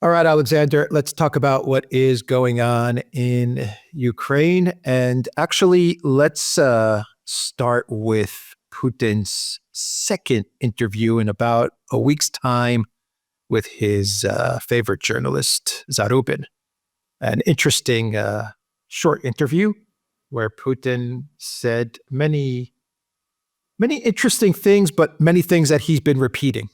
All right, Alexander, let's talk about what is going on in Ukraine. And actually, let's start with Putin's second interview in about a week's time with his favorite journalist, Zarubin. An interesting short interview where Putin said many interesting things, but many things that he's been repeating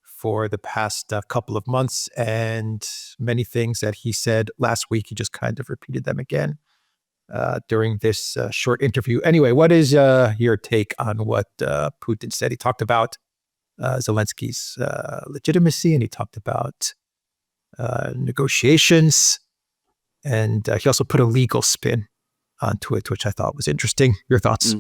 for the past couple of months, and many things that he said last week. He just kind of repeated them again during this short interview. Anyway, what is your take on what Putin said? He talked about Zelensky's legitimacy, and he talked about negotiations, and he also put a legal spin onto it, which I thought was interesting. Your thoughts?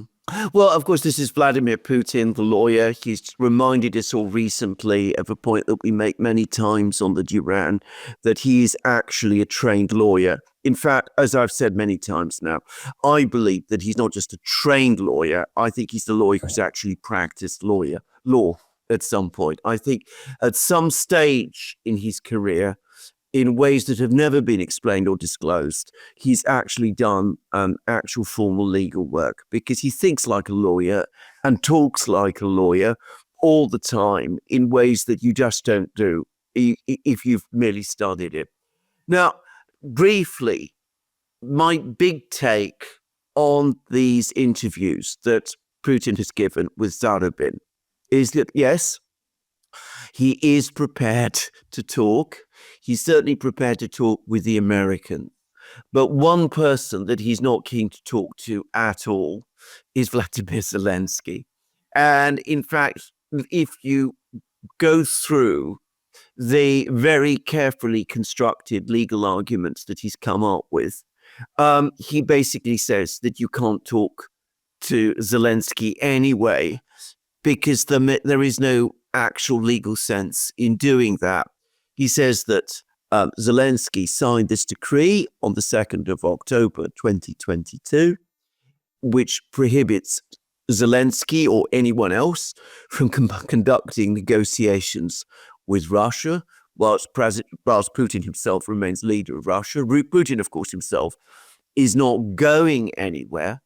Well, of course, this is Vladimir Putin, the lawyer. He's reminded us all recently of a point that we make many times on the Duran, that he is actually a trained lawyer. In fact, as I've said many times now, I believe that he's not just a trained lawyer. I think he's the lawyer who's actually practiced law at some point. I think at some stage in his career, in ways that have never been explained or disclosed, he's actually done actual formal legal work, because he thinks like a lawyer and talks like a lawyer all the time in ways that you just don't do if you've merely studied it. Now, briefly, my big take on these interviews that Putin has given with Zarubin is that, yes, he is prepared to talk. He's certainly prepared to talk with the Americans. But one person that he's not keen to talk to at all is Vladimir Zelensky. And in fact, if you go through the very carefully constructed legal arguments that he's come up with, he basically says that you can't talk to Zelensky anyway, because there is no actual legal sense in doing that. He says that Zelensky signed this decree on the 2nd of October 2022, which prohibits Zelensky or anyone else from conducting negotiations with Russia, whilst Putin himself remains leader of Russia. Putin, of course, himself is not going anywhere.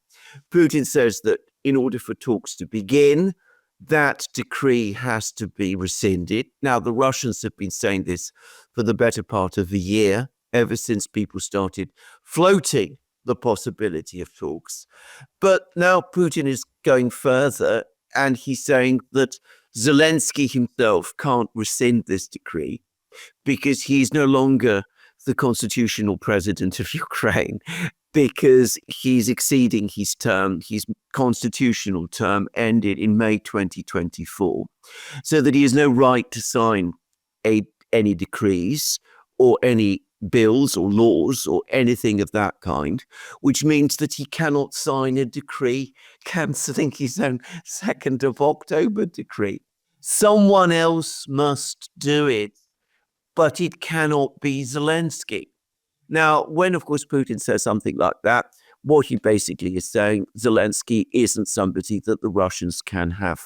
Putin says that in order for talks to begin, that decree has to be rescinded. Now, the Russians have been saying this for the better part of a year, ever since people started floating the possibility of talks. But now Putin is going further, and he's saying that Zelensky himself can't rescind this decree because he's no longer the constitutional president of Ukraine, because he's exceeding his term. His constitutional term ended in May 2024, so that he has no right to sign any decrees or any bills or laws or anything of that kind, which means that he cannot sign a decree cancelling his own 2nd of October decree. Someone else must do it, but it cannot be Zelensky. Now, when, of course, Putin says something like that, what he basically is saying, Zelensky isn't somebody that the Russians can have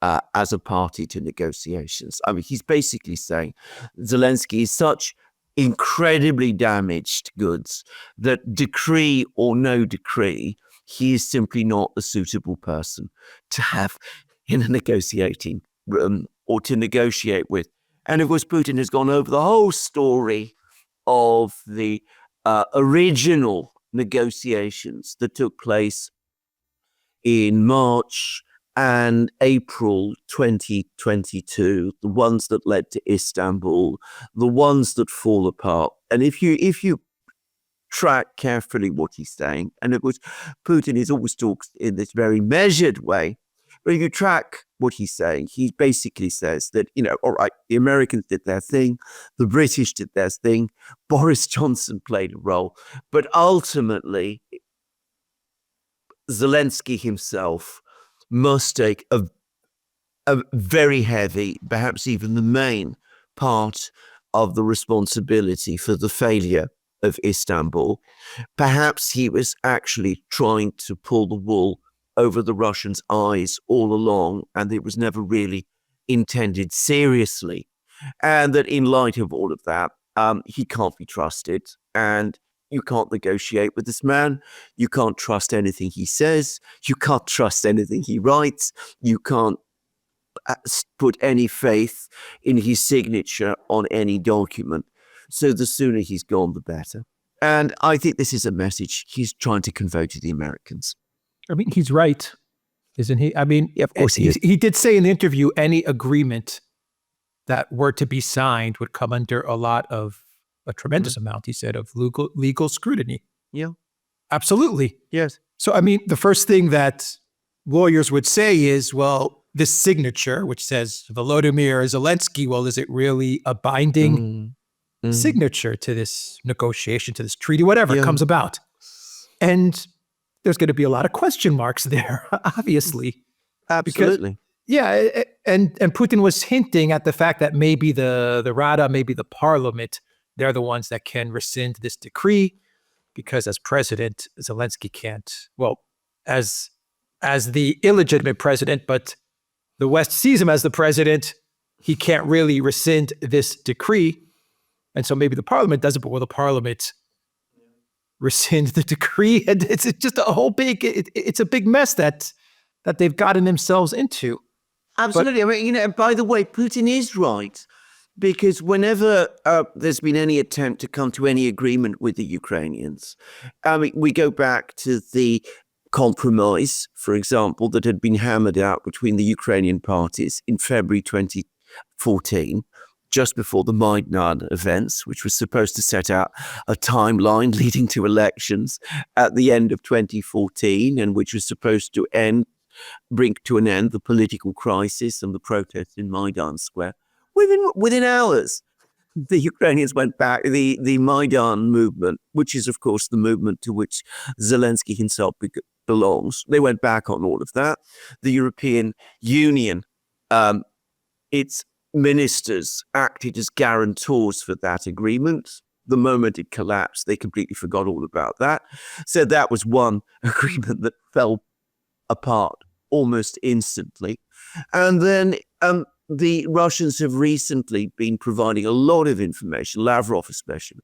as a party to negotiations. I mean, he's basically saying Zelensky is such incredibly damaged goods that, decree or no decree, he is simply not a suitable person to have in a negotiating room or to negotiate with. And of course, Putin has gone over the whole story of the original negotiations that took place in March and April 2022, the ones that led to Istanbul, the ones that fall apart. And if you track carefully what he's saying, and of course, Putin is always talks in this very measured way, but if you track what he's saying, he basically says that, all right, the Americans did their thing, the British did their thing, Boris Johnson played a role, but ultimately, Zelensky himself must take a very heavy, perhaps even the main part of the responsibility for the failure of Istanbul. Perhaps he was actually trying to pull the wool over the Russians' eyes all along, and it was never really intended seriously. And that in light of all of that, he can't be trusted, and you can't negotiate with this man. You can't trust anything he says. You can't trust anything he writes. You can't put any faith in his signature on any document. So the sooner he's gone, the better. And I think this is a message he's trying to convey to the Americans. I mean, he's right, isn't he? I mean, Yeah, of course he is. He did say in the interview any agreement that were to be signed would come under a tremendous amount, he said, of legal scrutiny. Yeah. Absolutely. Yes. So, I mean, the first thing that lawyers would say is, well, this signature, which says Volodymyr Zelensky, well, is it really a binding signature to this negotiation, to this treaty, whatever comes about? And there's going to be a lot of question marks there, obviously. Absolutely. Because, and Putin was hinting at the fact that maybe the Rada, maybe the parliament, they're the ones that can rescind this decree, because as president, Zelensky can't, well, as the illegitimate president, but the West sees him as the president, he can't really rescind this decree. And so maybe the parliament does it, but will the parliament rescind the decree? And it's just a whole big, it's a big mess that they've gotten themselves into. Absolutely. But, I mean, by the way, Putin is right, because whenever there's been any attempt to come to any agreement with the Ukrainians, I mean, we go back to the compromise, for example, that had been hammered out between the Ukrainian parties in February 2014, just before the Maidan events, which was supposed to set out a timeline leading to elections at the end of 2014, and which was supposed to bring to an end the political crisis and the protests in Maidan Square. Within hours, the Ukrainians went back. The Maidan movement, which is, of course, the movement to which Zelensky himself belongs, they went back on all of that. The European Union, its ministers acted as guarantors for that agreement. The moment it collapsed, they completely forgot all about that. So that was one agreement that fell apart almost instantly. And then the Russians have recently been providing a lot of information, Lavrov especially,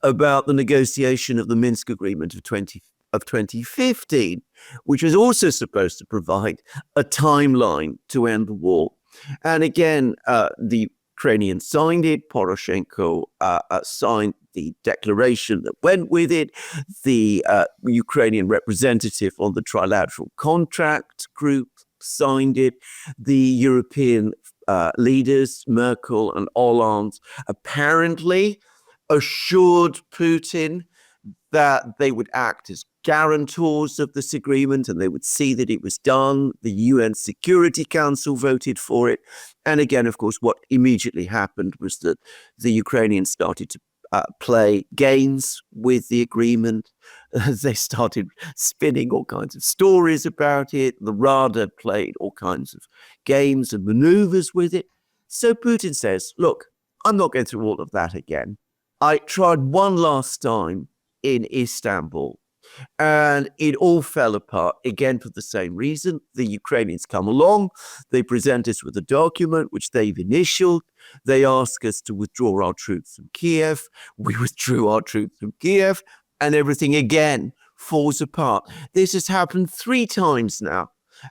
about the negotiation of the Minsk Agreement of 2015, which was also supposed to provide a timeline to end the war. And again, the Ukrainians signed it. Poroshenko signed the declaration that went with it. The Ukrainian representative on the trilateral contract group signed it. The European leaders, Merkel and Hollande, apparently assured Putin that they would act as guarantors of this agreement and they would see that it was done. The UN Security Council voted for it. And again, of course, what immediately happened was that the Ukrainians started to play games with the agreement. They started spinning all kinds of stories about it. The Rada played all kinds of games and maneuvers with it. So Putin says, look, I'm not going through all of that again. I tried one last time in Istanbul, and it all fell apart, again, for the same reason. The Ukrainians come along, they present us with a document which they've initialed. They ask us to withdraw our troops from Kiev. We withdrew our troops from Kiev, and everything again falls apart. This has happened 3 times now,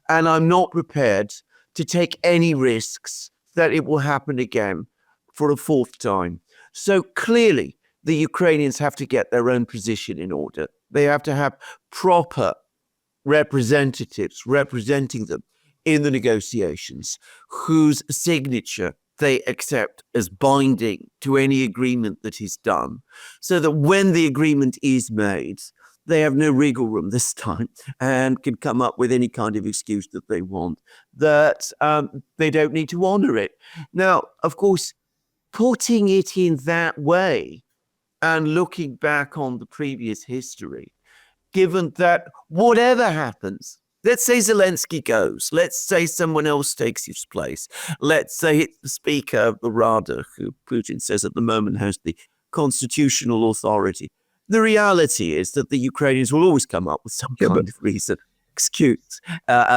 and I'm not prepared to take any risks that it will happen again for a 4th time. So clearly, the Ukrainians have to get their own position in order. They have to have proper representatives representing them in the negotiations, whose signature they accept as binding to any agreement that is done, so that when the agreement is made, they have no wriggle room this time and can come up with any kind of excuse that they want, that they don't need to honor it. Now, of course, putting it in that way and looking back on the previous history, given that whatever happens, let's say Zelensky goes, let's say someone else takes his place, let's say it's the Speaker of the Rada, who Putin says at the moment has the constitutional authority. The reality is that the Ukrainians will always come up with some kind of reason, excuse,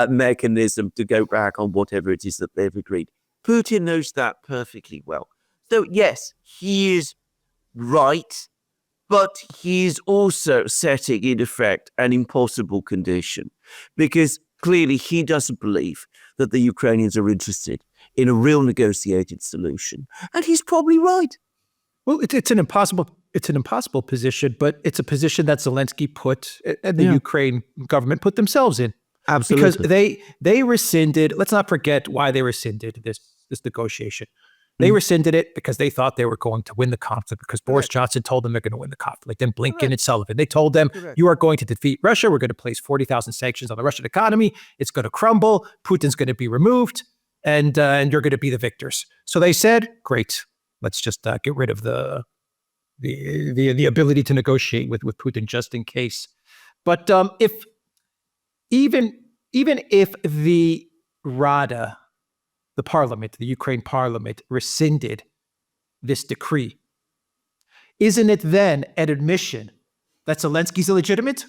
mechanism to go back on whatever it is that they've agreed. Putin knows that perfectly well. So yes, he is right, but he's also setting in effect an impossible condition, because clearly he doesn't believe that the Ukrainians are interested in a real negotiated solution. And he's probably right. Well, it's an impossible position, but it's a position that Zelensky put and the Ukraine government put themselves in. Absolutely. Because they rescinded, let's not forget why they rescinded this negotiation. They rescinded it because they thought they were going to win the conflict, because Boris Johnson told them they're going to win the conflict. Then Blinken and Sullivan, they told them, you are going to defeat Russia. We're going to place 40,000 sanctions on the Russian economy. It's going to crumble. Putin's going to be removed, and you're going to be the victors. So they said, great, let's just get rid of the ability to negotiate with Putin just in case. But if even if the Rada, the parliament, the Ukraine parliament, rescinded this decree, isn't it then an admission that Zelensky's illegitimate?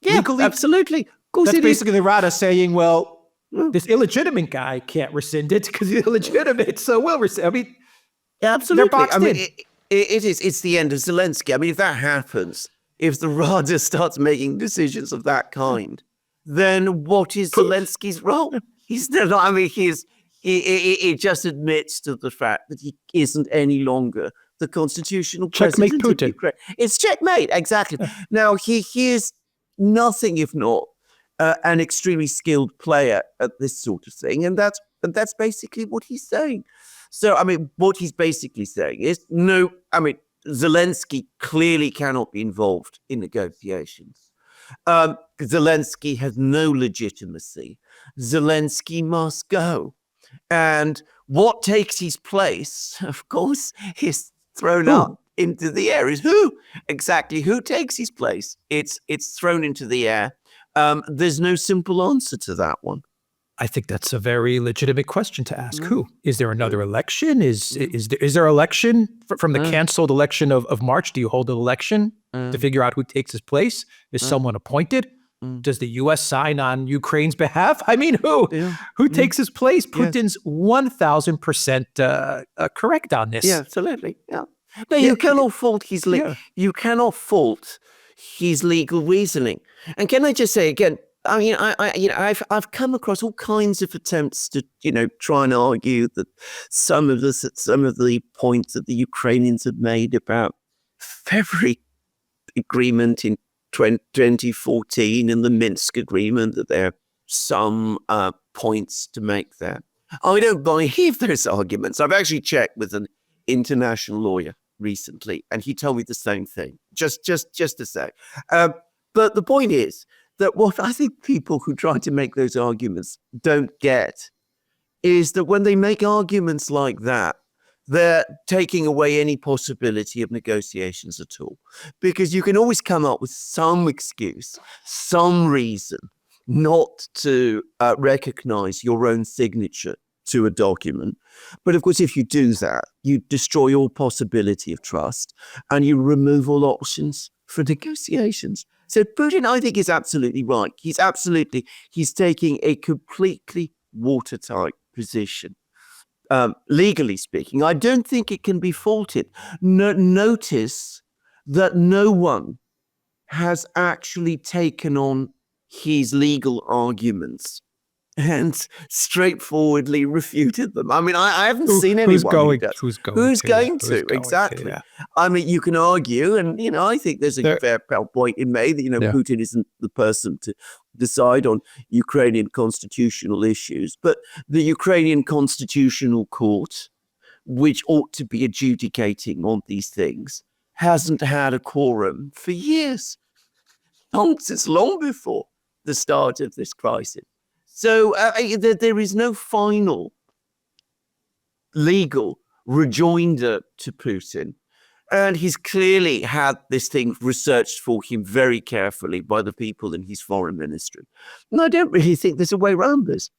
Yeah, legally? Absolutely. Of course, that's basically the Rada saying, well, this illegitimate guy can't rescind it because he's illegitimate, so we'll rescind. I mean, absolutely. They're boxed in. It is. It's the end of Zelensky. I mean, if that happens, if the Rada starts making decisions of that kind, then what is Zelensky's role? He's not. I mean, he just admits to the fact that he isn't any longer the constitutional checkmate president Putin. of Ukraine. It's checkmate, exactly. Now, he is nothing if not an extremely skilled player at this sort of thing, and that's basically what he's saying. So, I mean, what he's basically saying is, no, I mean, Zelensky clearly cannot be involved in negotiations. Zelensky has no legitimacy. Zelensky must go. And what takes his place, of course, is thrown up into the air. Is who? Exactly. Who takes his place? It's thrown into the air. There's no simple answer to that one. I think that's a very legitimate question to ask. Who? Is there another election? Is there election from the canceled election of March? Do you hold an election to figure out who takes his place? Is someone appointed? Does the U.S. sign on Ukraine's behalf? I mean, who takes his place? Putin's 1,000% correct on this. Yeah, absolutely. Yeah, but you cannot fault his you cannot fault his legal reasoning. And can I just say again? I mean, I've come across all kinds of attempts to, try and argue that some of the points that the Ukrainians have made about February agreement in 2014 and the Minsk agreement, that there are some points to make there. I don't buy any of those arguments. I've actually checked with an international lawyer recently, and he told me the same thing. Just to say, but the point is that what I think people who try to make those arguments don't get is that when they make arguments like that, they're taking away any possibility of negotiations at all. Because you can always come up with some excuse, some reason not to recognize your own signature to a document. But of course, if you do that, you destroy all possibility of trust and you remove all options for negotiations. So Putin, I think, is absolutely right. He's taking a completely watertight position. Legally speaking, I don't think it can be faulted. Notice that no one has actually taken on his legal arguments and straightforwardly refuted them. I mean, I haven't seen anyone who's going to. Exactly. Yeah. I mean, you can argue, and I think there's a fair point in made that Putin isn't the person to decide on Ukrainian constitutional issues, but the Ukrainian Constitutional Court, which ought to be adjudicating on these things, hasn't had a quorum for years, since long before the start of this crisis. So there is no final legal rejoinder to Putin. And he's clearly had this thing researched for him very carefully by the people in his foreign ministry. And I don't really think there's a way around this.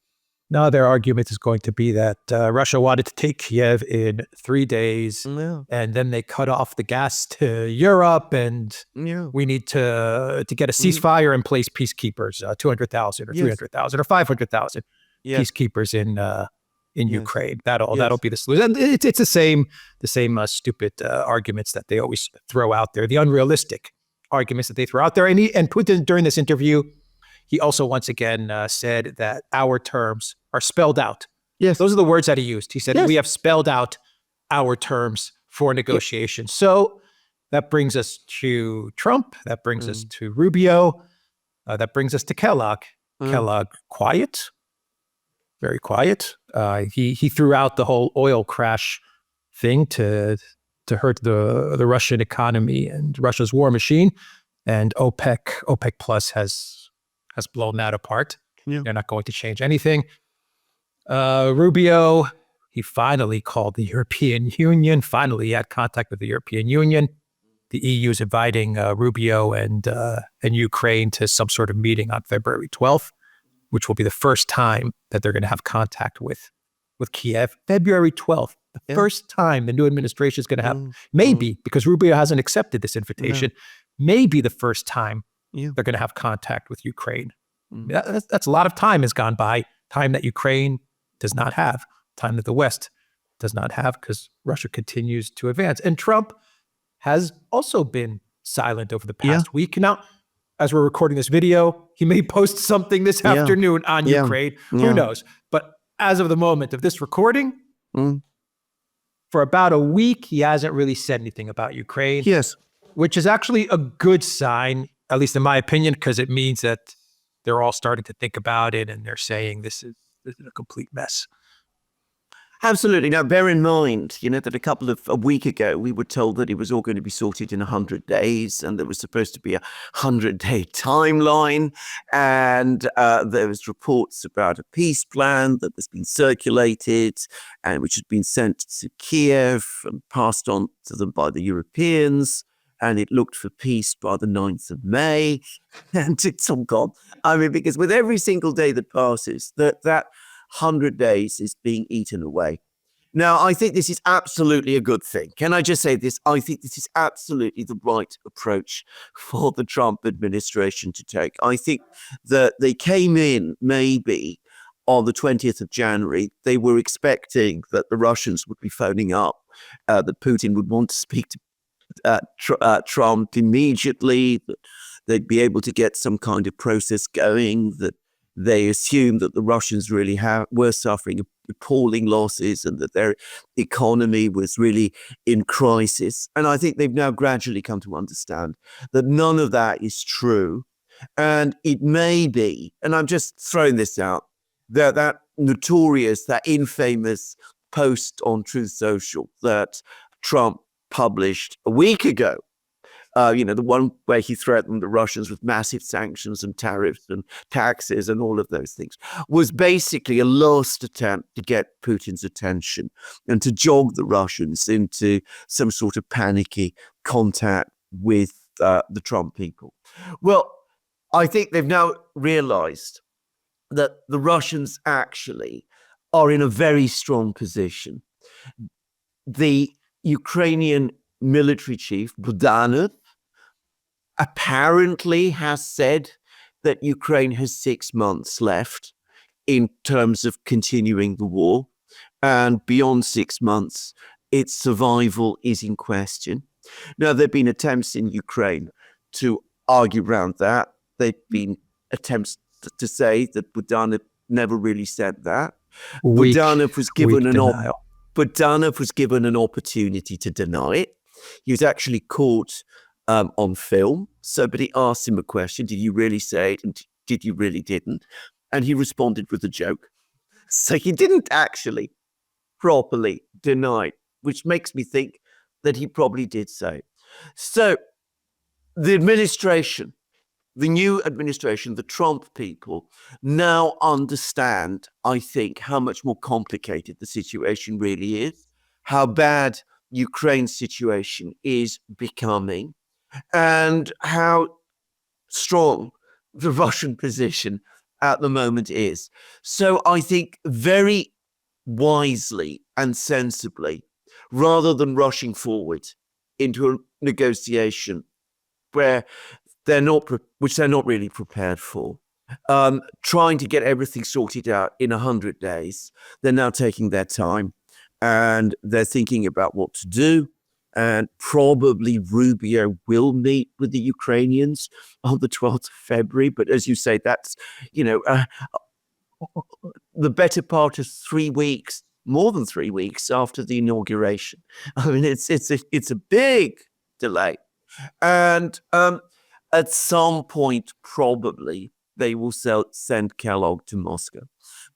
No, their argument is going to be that Russia wanted to take Kiev in 3 days, and then they cut off the gas to Europe, and we need to get a ceasefire and place peacekeepers, 200,000 or 300,000 or 500,000 peacekeepers in Yes. Ukraine. That'll Yes. be the solution. And it's the same stupid arguments that they always throw out there, the unrealistic arguments that they throw out there. And Putin, during this interview, he also once again said that our terms are spelled out. Yes. Those are the words that he used. He said, Yes. we have spelled out our terms for negotiation. So that brings us to Trump. That brings us to Rubio. That brings us to Kellogg. Kellogg, quiet, very quiet. He threw out the whole oil crash thing to hurt the Russian economy and Russia's war machine. And OPEC Plus has blown that apart. Yeah. They're not going to change anything. Rubio, he finally called the European Union. Finally, he had contact with the European Union. The EU is inviting Rubio and Ukraine to some sort of meeting on February 12th, which will be the first time that they're going to have contact with Kiev. February 12th, the first time the new administration is going to have, maybe, because Rubio hasn't accepted this invitation, maybe the first time they're going to have contact with Ukraine. That's a lot of time has gone by, time that Ukraine does not have, time that the West does not have, because Russia continues to advance. And Trump has also been silent over the past week. Now, as we're recording this video, he may post something this afternoon on Ukraine. Who knows? But as of the moment of this recording, for about a week, he hasn't really said anything about Ukraine. Yes. Which is actually a good sign, at least in my opinion, because it means that they're all starting to think about it and they're saying this is a complete mess. Absolutely. Now, bear in mind, that a week ago, we were told that it was all going to be sorted in 100 days, and there was supposed to be a 100-day timeline, and there was reports about a peace plan that has been circulated, and which has been sent to Kiev and passed on to them by the Europeans, and it looked for peace by the 9th of May, and it's all gone. I mean, because with every single day that passes, that 100 days is being eaten away. Now, I think this is absolutely a good thing. Can I just say this? I think this is absolutely the right approach for the Trump administration to take. I think that they came in maybe on the 20th of January. They were expecting that the Russians would be phoning up, that Putin would want to speak to Trump immediately, that they'd be able to get some kind of process going, that they assumed that the Russians really were suffering appalling losses and that their economy was really in crisis. And I think they've now gradually come to understand that none of that is true. And it may be, and I'm just throwing this out, that notorious, that infamous post on Truth Social that Trump published a week ago, the one where he threatened the Russians with massive sanctions and tariffs and taxes and all of those things, was basically a last attempt to get Putin's attention and to jog the Russians into some sort of panicky contact with the Trump people. Well, I think they've now realized that the Russians actually are in a very strong position. The Ukrainian military chief, Budanov, apparently has said that Ukraine has 6 months left in terms of continuing the war. And beyond 6 months, its survival is in question. Now, there have been attempts in Ukraine to argue around that. There have been attempts to say that Budanov never really said that. Budanov was given an opportunity to deny it. He was actually caught on film. Somebody asked him a question, did you really say it? And did you really didn't? And he responded with a joke. So he didn't actually properly deny it, which makes me think that he probably did say it. So the administration, the new administration, the Trump people now understand, I think, how much more complicated the situation really is, how bad Ukraine's situation is becoming, and how strong the Russian position at the moment is. So I think very wisely and sensibly, rather than rushing forward into a negotiation which they're not really prepared for, trying to get everything sorted out in 100 days. They're now taking their time and they're thinking about what to do. And probably Rubio will meet with the Ukrainians on the 12th of February. But as you say, that's, the better part of 3 weeks, more than 3 weeks after the inauguration. I mean, it's a big delay. And at some point, probably, they will send Kellogg to Moscow.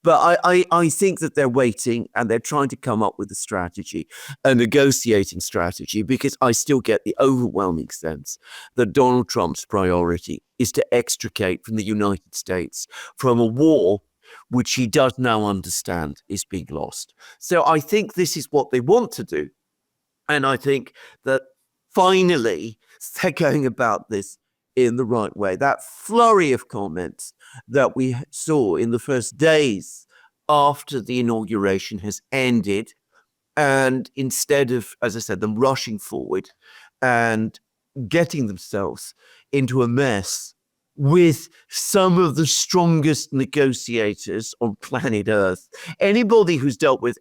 But I think that they're waiting and they're trying to come up with a strategy, a negotiating strategy, because I still get the overwhelming sense that Donald Trump's priority is to extricate from the United States from a war which he does now understand is being lost. So I think this is what they want to do. And I think that finally they're going about this in the right way. That flurry of comments that we saw in the first days after the inauguration has ended. And instead of, as I said, them rushing forward and getting themselves into a mess with some of the strongest negotiators on planet Earth, anybody who's dealt with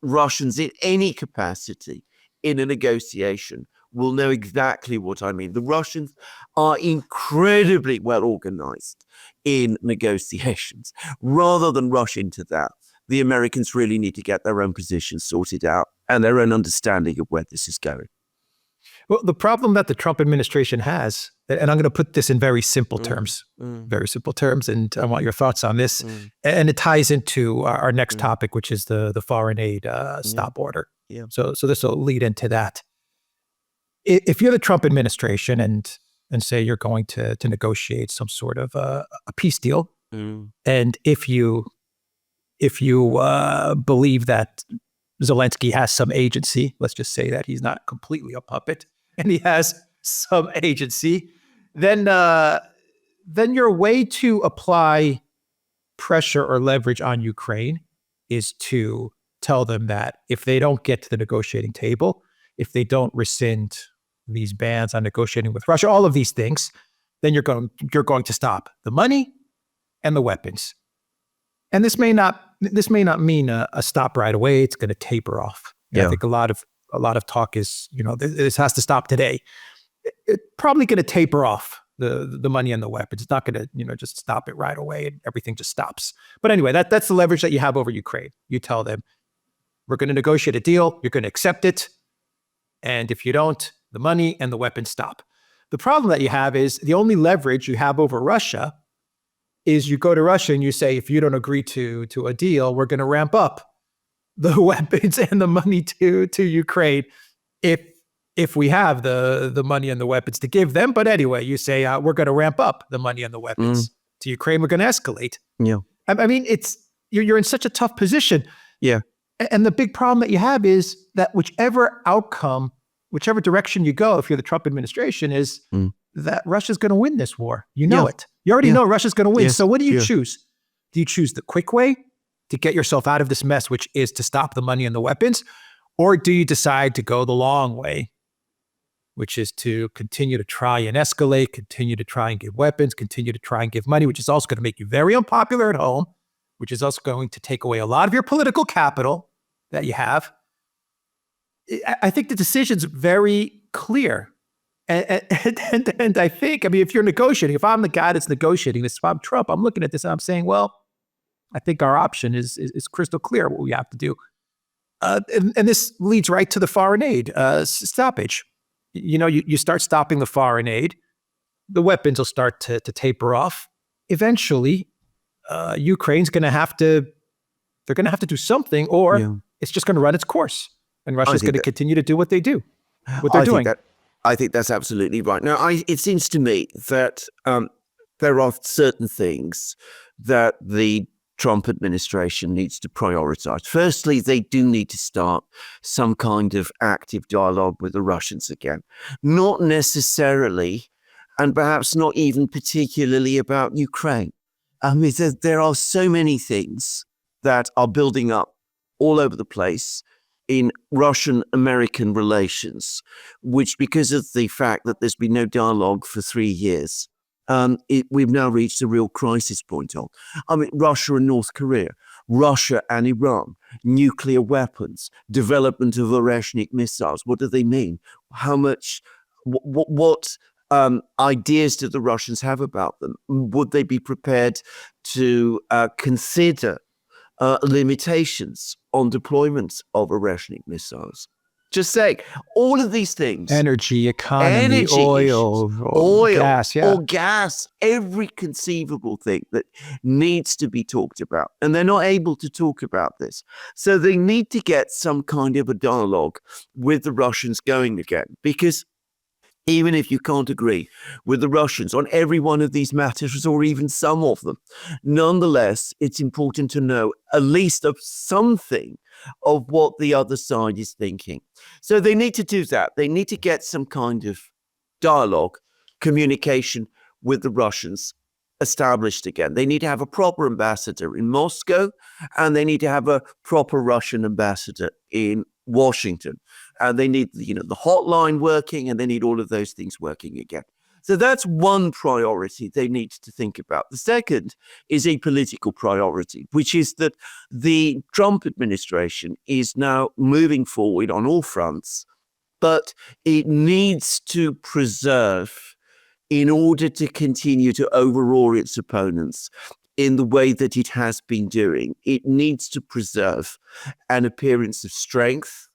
Russians in any capacity in a negotiation will know exactly what I mean. The Russians are incredibly well organized in negotiations. Rather than rush into that, the Americans really need to get their own positions sorted out and their own understanding of where this is going. Well, the problem that the Trump administration has, and I'm going to put this in very simple terms, and I want your thoughts on this, and it ties into our next topic, which is the foreign aid stop order. Yeah. So this will lead into that. If you're the Trump administration and say you're going to negotiate some sort of a peace deal, and if you believe that Zelensky has some agency, let's just say that he's not completely a puppet and he has some agency, then your way to apply pressure or leverage on Ukraine is to tell them that if they don't get to the negotiating table, if they don't rescind these bans on negotiating with Russia, all of these things, then you're going to stop the money and the weapons. And this may not mean a stop right away. It's going to taper off. Yeah. I think a lot of talk is, this has to stop today. It's probably going to taper off the money and the weapons. It's not going to, just stop it right away and everything just stops. But anyway, that's the leverage that you have over Ukraine. You tell them, we're going to negotiate a deal. You're going to accept it. And if you don't, the money and the weapons stop. The problem that you have is the only leverage you have over Russia is you go to Russia and you say, if you don't agree to a deal, we're going to ramp up the weapons and the money to Ukraine if we have the money and the weapons to give them. But anyway, you say, we're going to ramp up the money and the weapons to Ukraine. We're going to escalate. Yeah. I mean, you're in such a tough position. Yeah. And the big problem that you have is that whichever direction you go, if you're the Trump administration, is that Russia's going to win this war. You know it. You already know Russia's going to win. Yes. So what do you choose? Do you choose the quick way to get yourself out of this mess, which is to stop the money and the weapons? Or do you decide to go the long way, which is to continue to try and escalate, continue to try and give weapons, continue to try and give money, which is also going to make you very unpopular at home, which is also going to take away a lot of your political capital that you have? I think the decision's very clear. And I think, if you're negotiating, if I'm the guy that's negotiating this, if I'm Trump, I'm looking at this and I'm saying, well, I think our option is crystal clear what we have to do. And this leads right to the foreign aid stoppage. You start stopping the foreign aid, the weapons will start to taper off. Eventually, Ukraine's going to have to do something, or it's just going to run its course. And Russia's going to continue to do what they're doing. I think that's absolutely right. Now, it seems to me that there are certain things that the Trump administration needs to prioritize. Firstly, they do need to start some kind of active dialogue with the Russians again. Not necessarily, and perhaps not even particularly about Ukraine. There are so many things that are building up all over the place in Russian-American relations, which, because of the fact that there's been no dialogue for 3 years, we've now reached a real crisis point on. I mean, Russia and North Korea, Russia and Iran, nuclear weapons, development of Oreshnik missiles. What do they mean? How much, what ideas do the Russians have about them? Would they be prepared to consider limitations on deployments of Oreshnik missiles? Just saying, all of these things, Energy, economy, energy oil, gas, yeah. or gas, every conceivable thing that needs to be talked about. And they're not able to talk about this. So they need to get some kind of a dialogue with the Russians going again, because even if you can't agree with the Russians on every one of these matters, or even some of them, nonetheless, it's important to know at least of something of what the other side is thinking. So they need to do that. They need to get some kind of dialogue, communication with the Russians established again. They need to have a proper ambassador in Moscow, and they need to have a proper Russian ambassador in Washington. And they need, the hotline working, and they need all of those things working again. So that's one priority they need to think about. The second is a political priority, which is that the Trump administration is now moving forward on all fronts, but it needs to preserve, in order to continue to overawe its opponents in the way that it has been doing, it needs to preserve an appearance of strength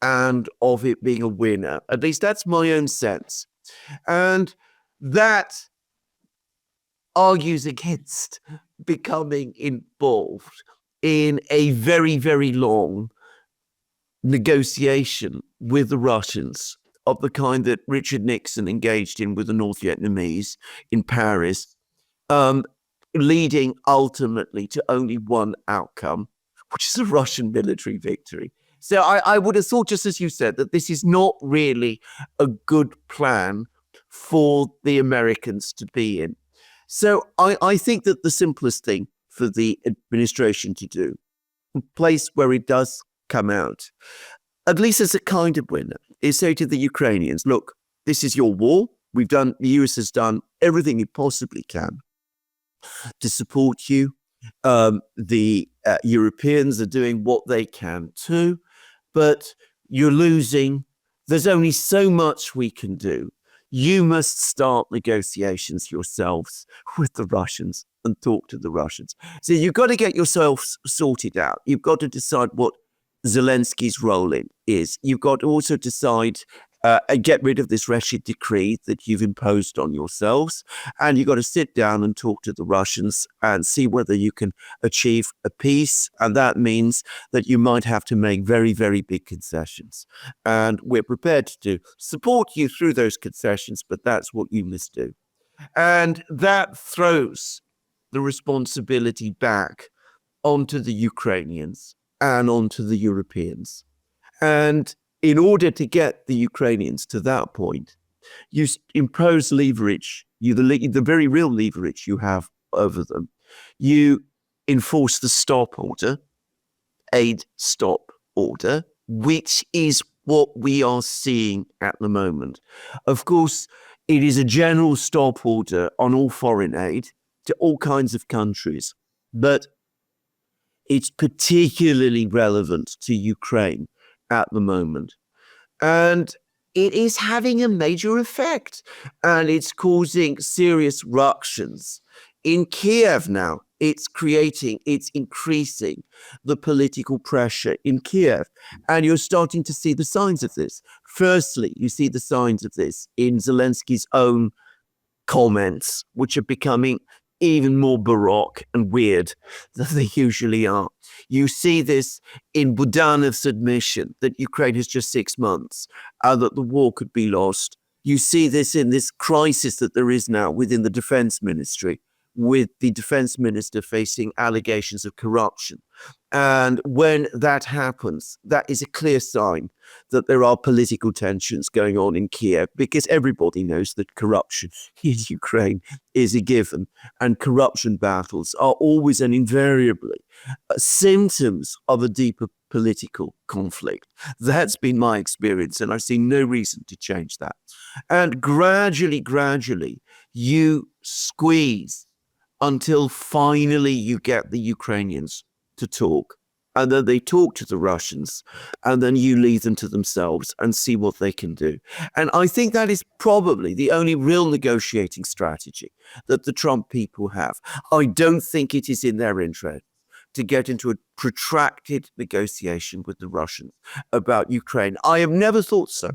and of it being a winner. At least that's my own sense. And that argues against becoming involved in a very, very long negotiation with the Russians of the kind that Richard Nixon engaged in with the North Vietnamese in Paris, leading ultimately to only one outcome, which is a Russian military victory. So I would have thought, just as you said, that this is not really a good plan for the Americans to be in. So I think that the simplest thing for the administration to do, a place where it does come out, at least as a kind of winner, is say to the Ukrainians, look, this is your war. The US has done everything it possibly can to support you. The Europeans are doing what they can too, but you're losing. There's only so much we can do. You must start negotiations yourselves with the Russians and talk to the Russians. So you've got to get yourselves sorted out. You've got to decide what Zelensky's role is. You've got to also decide and get rid of this wretched decree that you've imposed on yourselves. And you've got to sit down and talk to the Russians and see whether you can achieve a peace. And that means that you might have to make very, very big concessions. And we're prepared to support you through those concessions, but that's what you must do. And that throws the responsibility back onto the Ukrainians and onto the Europeans. And in order to get the Ukrainians to that point, you impose leverage, the very real leverage you have over them. You enforce the stop order, aid stop order, which is what we are seeing at the moment. Of course, it is a general stop order on all foreign aid to all kinds of countries, but it's particularly relevant to Ukraine at the moment. And it is having a major effect, and it's causing serious ructions. In Kiev now, it's increasing the political pressure in Kiev. And you're starting to see the signs of this. Firstly, you see the signs of this in Zelensky's own comments, which are becoming even more baroque and weird than they usually are. You see this in Budanov's admission that Ukraine has just 6 months, that the war could be lost. You see this in this crisis that there is now within the defense ministry, with the defense minister facing allegations of corruption. And when that happens, that is a clear sign that there are political tensions going on in Kiev, because everybody knows that corruption in Ukraine is a given, and corruption battles are always and invariably symptoms of a deeper geopolitical conflict. That's been my experience, and I see no reason to change that. And gradually, you squeeze until finally you get the Ukrainians to talk. And then they talk to the Russians, and then you leave them to themselves and see what they can do. And I think that is probably the only real negotiating strategy that the Trump people have. I don't think it is in their interest to get into a protracted negotiation with the Russians about Ukraine. I have never thought so.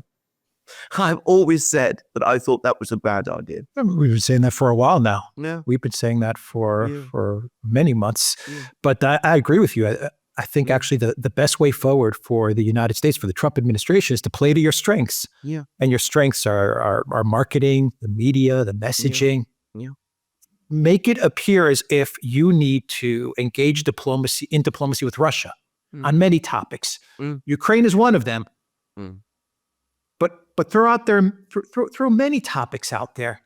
I've always said that I thought that was a bad idea. We've been saying that for a while now. Yeah. We've been saying that for many months. Yeah. But I agree with you. I think actually the best way forward for the United States, for the Trump administration, is to play to your strengths. Yeah. And your strengths are marketing, the media, the messaging. Yeah. Make it appear as if you need to engage diplomacy with Russia on many topics. Ukraine is one of them. But throw out there, throw many topics out there.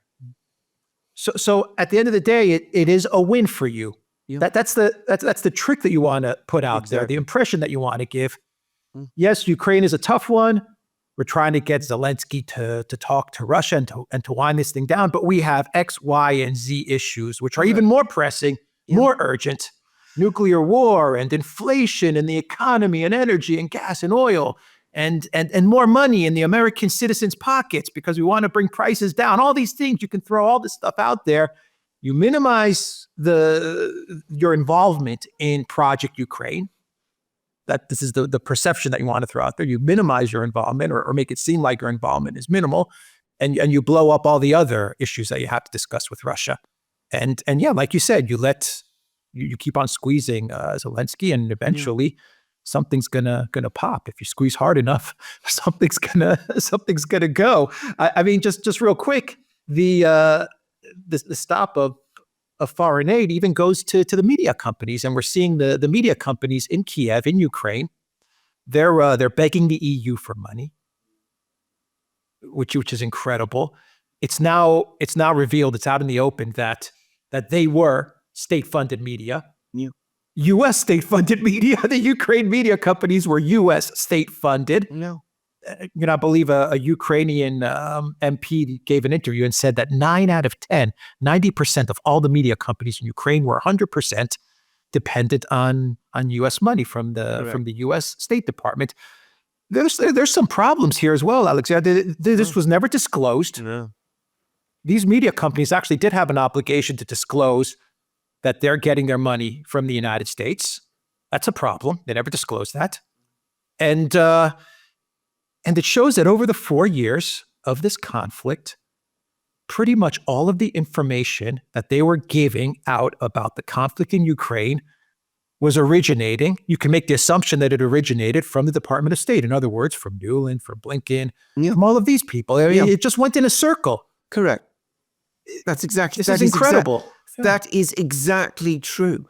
So at the end of the day, it is a win for you. Yeah. That's the trick that you want to put out there, the impression that you want to give. Yes, Ukraine is a tough one. We're trying to get Zelensky to talk to Russia and to wind this thing down. But we have X, Y, and Z issues, which are even more pressing, more urgent. Nuclear war and inflation and the economy and energy and gas and oil. And more money in the American citizens' pockets because we want to bring prices down. All these things, you can throw all this stuff out there. You minimize your involvement in Project Ukraine. That this is the perception that you want to throw out there. You minimize your involvement or make it seem like your involvement is minimal, and you blow up all the other issues that you have to discuss with Russia. And yeah, like you said, you keep on squeezing Zelensky, and eventually something's gonna pop. If you squeeze hard enough, something's gonna go. I mean, just real quick, the stop of foreign aid even goes to the media companies, and we're seeing the media companies in Kiev, in Ukraine, they're begging the EU for money, which is incredible. It's now revealed, it's out in the open that they were state-funded media. U.S. state-funded media. The Ukraine media companies were U.S. state-funded. I believe a Ukrainian MP gave an interview and said that 9 out of 10, 90% of all the media companies in Ukraine were 100% dependent on U.S. money from the U.S. State Department. There's some problems here as well, Alexander. This was never disclosed. No. These media companies actually did have an obligation to disclose that they're getting their money from the United States. That's a problem. They never disclosed that. And it shows that over the 4 years of this conflict, pretty much all of the information that they were giving out about the conflict in Ukraine was originating. You can make the assumption that it originated from the Department of State. In other words, from Duran, from Blinken, from all of these people. I mean, it just went in a circle. Correct. That's exactly. This is incredible. That is exactly true.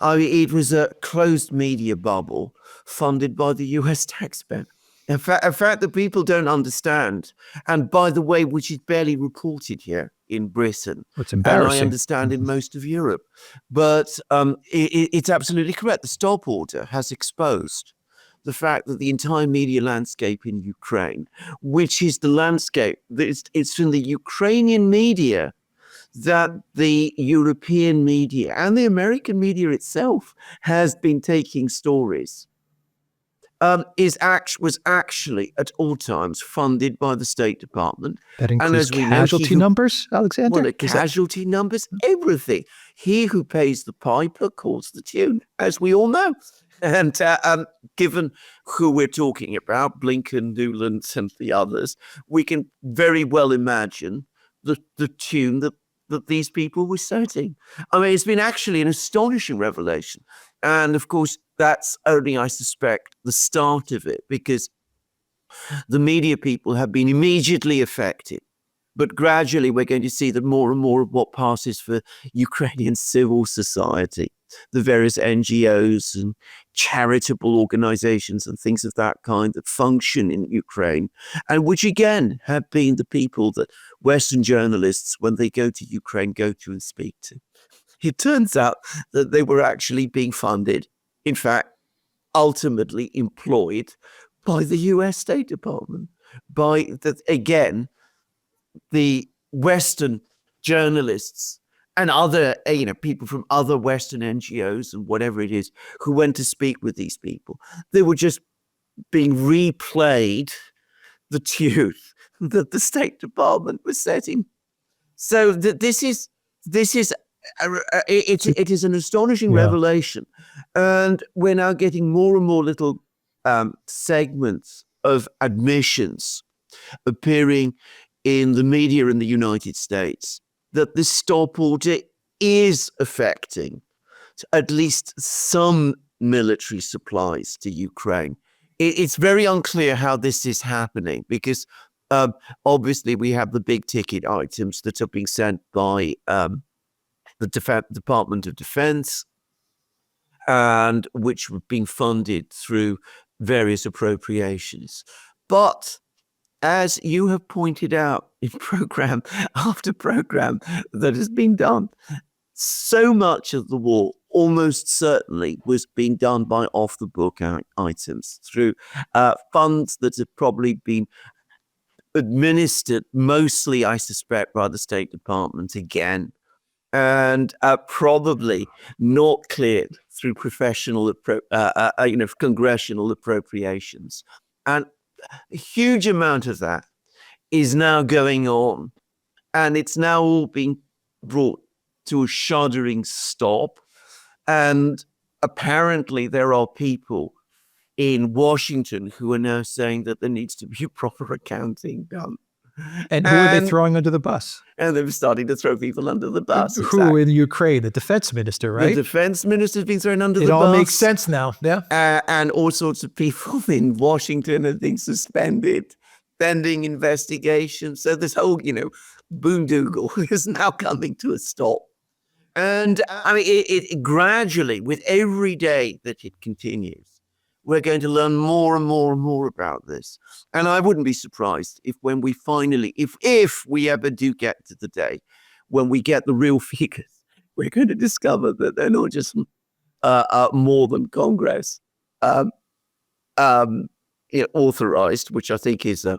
I mean, it was a closed media bubble funded by the U.S. taxpayer. In fact, the people don't understand. And by the way, which is barely reported here in Britain. It's embarrassing. And I understand in most of Europe. But it's absolutely correct. The stop order has exposed the fact that the entire media landscape in Ukraine, which is the landscape, it's from the Ukrainian media that the European media and the American media itself has been taking stories, was actually at all times funded by the State Department. That includes casualty numbers, Alexander? Well, casualty numbers, everything. He who pays the piper calls the tune, as we all know. And given who we're talking about, Blinken, Nuland, and the others, we can very well imagine the tune that these people were citing. I mean, it's been actually an astonishing revelation. And of course, that's only, I suspect, the start of it, because the media people have been immediately affected. But gradually, we're going to see that more and more of what passes for Ukrainian civil society, the various NGOs and charitable organizations and things of that kind that function in Ukraine, and which again have been the people that Western journalists, when they go to Ukraine, go to and speak to. It turns out that they were actually being funded, in fact, ultimately employed by the US State Department, again, the Western journalists and other, people from other Western NGOs and whatever it is who went to speak with these people. They were just being replayed the tune that the State Department was setting. So this is it is an astonishing revelation, and we're now getting more and more little segments of admissions appearing in the media in the United States that this stop order is affecting at least some military supplies to Ukraine. It's very unclear how this is happening because obviously we have the big ticket items that are being sent by the Department of Defense and which were being funded through various appropriations. But as you have pointed out in program after program that has been done, so much of the war almost certainly was being done by off-the-book items through funds that have probably been administered mostly, I suspect, by the State Department again, and probably not cleared through congressional appropriations. And a huge amount of that is now going on, and it's now all being brought to a shuddering stop. And apparently there are people in Washington who are now saying that there needs to be proper accounting done. And who are they throwing under the bus? And they're starting to throw people under the bus. Who in Ukraine? The defense minister, right? The defense minister's been thrown under the bus. It all makes sense now, yeah. And all sorts of people in Washington are being suspended, pending investigation. So this whole, boondoggle is now coming to a stop. And I mean, it gradually, with every day that it continues, we're going to learn more and more and more about this. And I wouldn't be surprised if when we finally, if we ever do get to the day when we get the real figures, we're going to discover that they're not just more than Congress authorized, which I think is a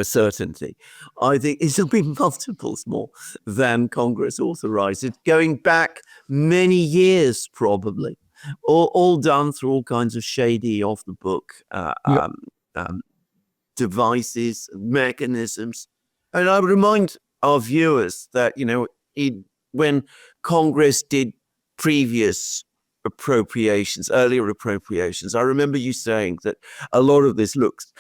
certainty. I think it'll be multiples more than Congress authorized. It's going back many years, probably. All done through all kinds of shady, off-the-book devices, mechanisms. And I would remind our viewers that, when Congress did previous earlier appropriations, I remember you saying that a lot of this looks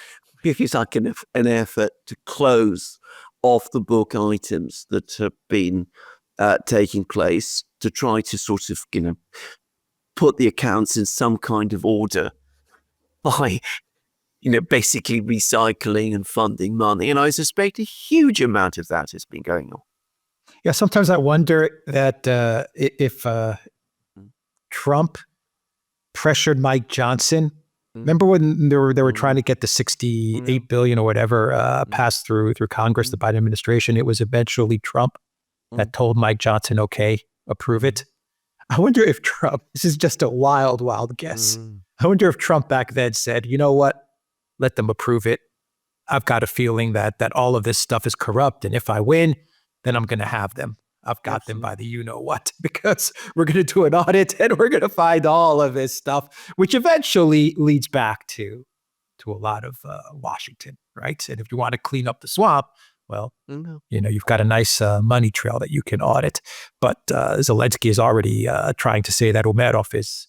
like an effort to close off-the-book items that have been taking place, to try to sort of, put the accounts in some kind of order by, basically recycling and funding money. And I suspect a huge amount of that has been going on. Yeah, sometimes I wonder that if Trump pressured Mike Johnson. Remember when they were trying to get the $68 billion or whatever passed through Congress, the Biden administration? It was eventually Trump that told Mike Johnson, okay, approve it. I wonder if Trump, this is just a wild, wild guess. I wonder if Trump back then said, you know what, let them approve it. I've got a feeling that all of this stuff is corrupt. And if I win, then I'm going to have them. I've got them by the you-know-what, because we're going to do an audit and we're going to find all of this stuff, which eventually leads back to a lot of Washington, right? And if you want to clean up the swamp, well, you've got a nice money trail that you can audit. But Zelensky is already trying to say that Umerov is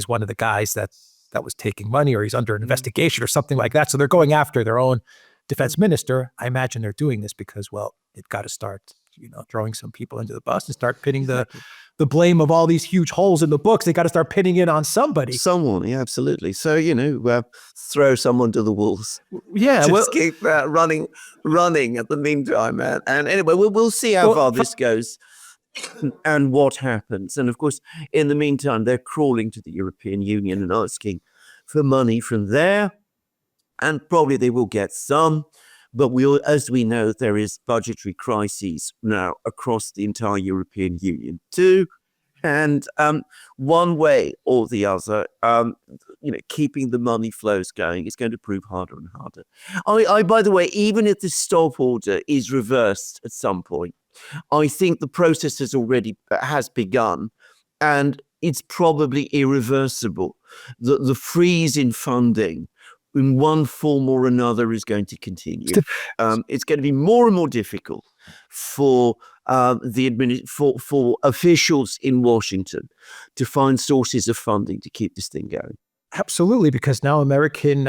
one of the guys that was taking money, or he's under an investigation or something like that. So they're going after their own defense minister. I imagine they're doing this because, well, they've got to start, throwing some people into the bus and start pinning the blame of all these huge holes in the books. They got to start pinning it on somebody. Someone, yeah, absolutely. So, throw someone to the wolves. Yeah. Just keep running at the meantime, man. And anyway, we'll see how far this goes and what happens. And of course, in the meantime, they're crawling to the European Union and asking for money from there. And probably they will get some. But as we know, there is budgetary crises now across the entire European Union too. And one way or the other, keeping the money flows going is going to prove harder and harder. By the way, even if the stop order is reversed at some point, I think the process has begun, and it's probably irreversible. The freeze in funding, in one form or another, is going to continue. It's going to be more and more difficult for for officials in Washington to find sources of funding to keep this thing going. Absolutely, because now American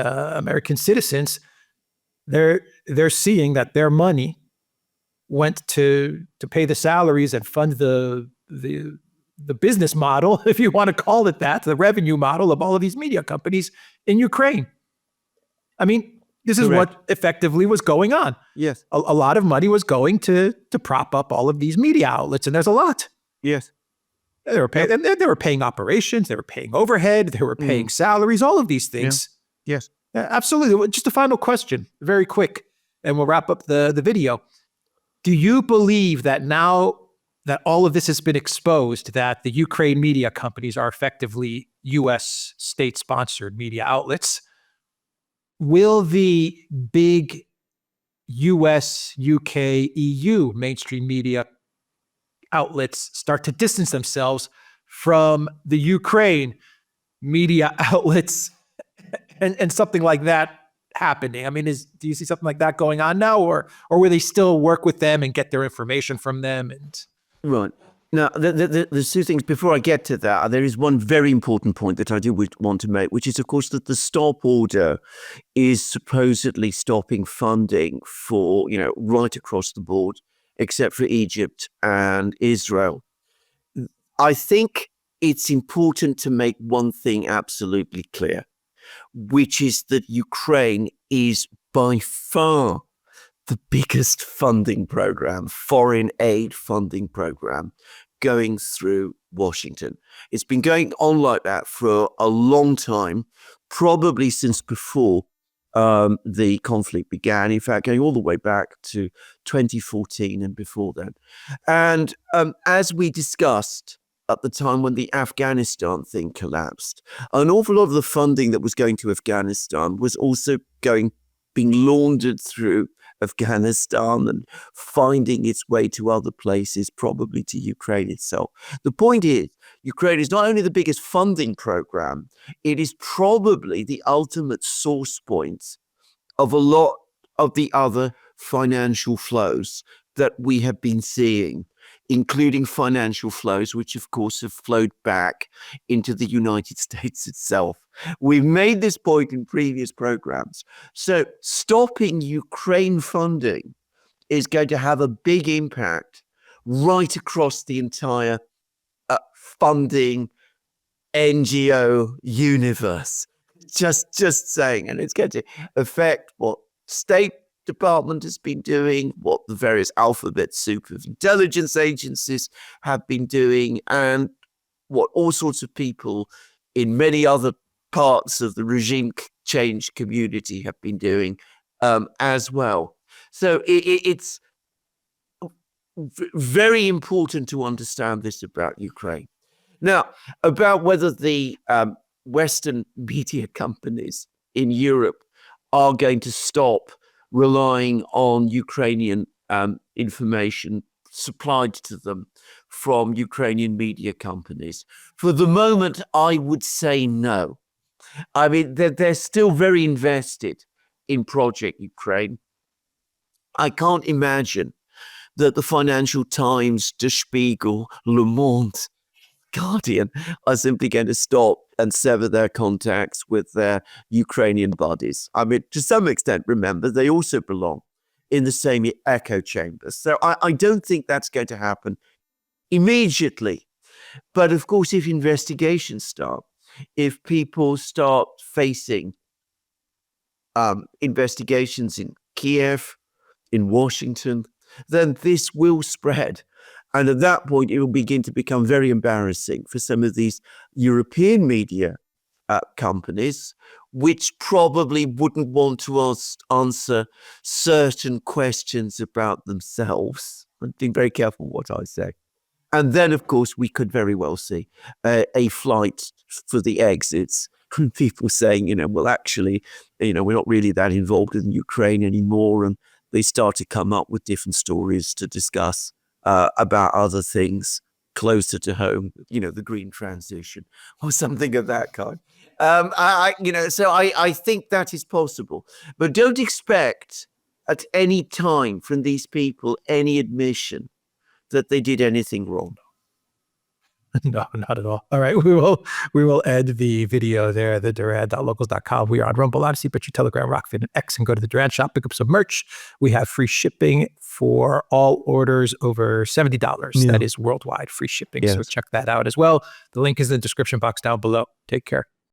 citizens, they're seeing that their money went to pay the salaries and fund the business model, if you want to call it that, the revenue model of all of these media companies in Ukraine. I mean, this is Correct. what effectively was going on. Yes. A lot of money was going to prop up all of these media outlets, and there's a lot. Yes. They were paying, and they were paying operations, they were paying overhead, they were paying salaries, all of these things. Yeah. Yes. Absolutely. Just a final question, very quick, and we'll wrap up the video. Do you believe that now that all of this has been exposed, that the Ukraine media companies are effectively U.S. state-sponsored media outlets, will the big US, UK, EU mainstream media outlets start to distance themselves from the Ukraine media outlets and something like that happening? I mean, do you see something like that going on now, or will they still work with them and get their information from them? Right. Now, there's two things. Before I get to that, there is one very important point that I do want to make, which is, of course, that the stop order is supposedly stopping funding for, right across the board, except for Egypt and Israel. I think it's important to make one thing absolutely clear, which is that Ukraine is by far the biggest funding program, foreign aid funding program, going through Washington. It's been going on like that for a long time, probably since before the conflict began. In fact, going all the way back to 2014 and before then. And as we discussed at the time when the Afghanistan thing collapsed, an awful lot of the funding that was going to Afghanistan was also being laundered through Afghanistan and finding its way to other places, probably to Ukraine itself. The point is, Ukraine is not only the biggest funding program, it is probably the ultimate source point of a lot of the other financial flows that we have been seeing, including financial flows, which of course have flowed back into the United States itself. We've made this point in previous programs. So stopping Ukraine funding is going to have a big impact right across the entire funding NGO universe. Just saying, and it's going to affect what State Department has been doing, what the various alphabet soup of intelligence agencies have been doing, and what all sorts of people in many other parts of the regime change community have been doing as well. So it's very important to understand this about Ukraine. Now, about whether the Western media companies in Europe are going to stop relying on Ukrainian information supplied to them from Ukrainian media companies. For the moment, I would say no. I mean, they're still very invested in Project Ukraine. I can't imagine that the Financial Times, Der Spiegel, Le Monde, Guardian are simply going to stop and sever their contacts with their Ukrainian buddies. I mean, to some extent, remember, they also belong in the same echo chamber. So I don't think that's going to happen immediately. But of course, if investigations start, if people start facing investigations in Kiev, in Washington, then this will spread. And at that point, it will begin to become very embarrassing for some of these European media companies, which probably wouldn't want to answer certain questions about themselves. I'm being very careful what I say. And then, of course, we could very well see a flight for the exits. People saying, well, actually, we're not really that involved in Ukraine anymore. And they start to come up with different stories to discuss about other things closer to home, the green transition or something of that kind. So I think that is possible. But don't expect at any time from these people any admission that they did anything wrong. No, not at all. All right, we will end the video there, the Duran.locals.com. We are on Rumble, Odyssey, but you Telegram, Rockfin, and X, and go to the Duran shop, pick up some merch. We have free shipping for all orders over $70. Yeah. That is worldwide free shipping. Yes. So check that out as well. The link is in the description box down below. Take care.